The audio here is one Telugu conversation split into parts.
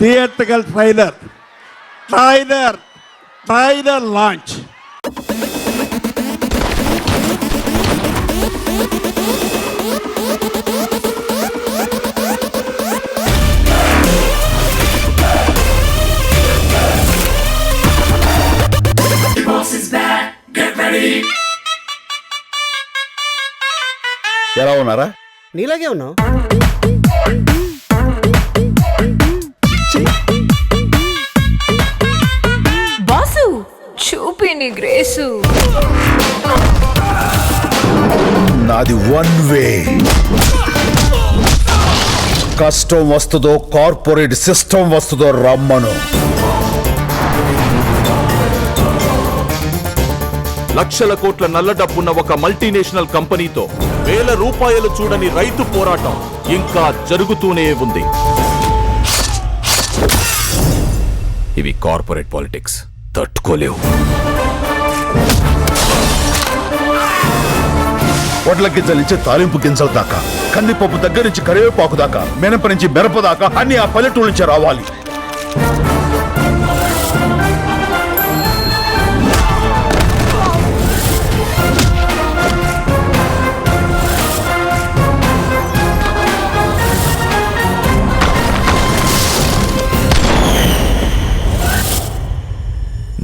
Theatrical trailer launch. ఎలా ఉన్నారా? నీలాగే ఉన్నావు. బాసు చూపి నీ గ్రేసు. నాది వన్ వే. కష్టం వస్తుందో కార్పొరేట్ సిస్టమ్ వస్తుందో రమ్మను. లక్షల కోట్ల నల్ల డబ్బున్న ఒక మల్టీనేషనల్ కంపెనీతో వేల రూపాయలు చూడని రైతు పోరాటం ఇంకా జరుగుతూనే ఉంది. ఇవి కార్పొరేట్ పాలిటిక్స్ తట్టుకోలేవు. వడ్ల గింజల నుంచి తాలింపు గింజల దాకా, కందిపప్పు దగ్గర నుంచి కరివేపాకు దాకా, మినప నుంచి మిరప దాకా అన్ని ఆ పల్లెటూరు నుంచి రావాలి.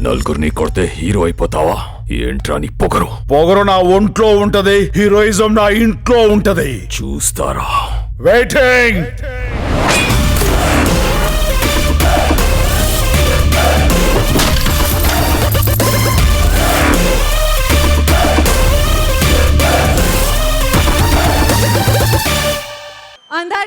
నలుగురిని కొడితే హీరో అయిపోతావా? ఏంట్రా నీ పొగరు? పొగరు నా ఒంట్లో ఉంటది, హీరోయిజం నా ఇంట్లో ఉంటది. చూస్తారా? వెయిటింగ్.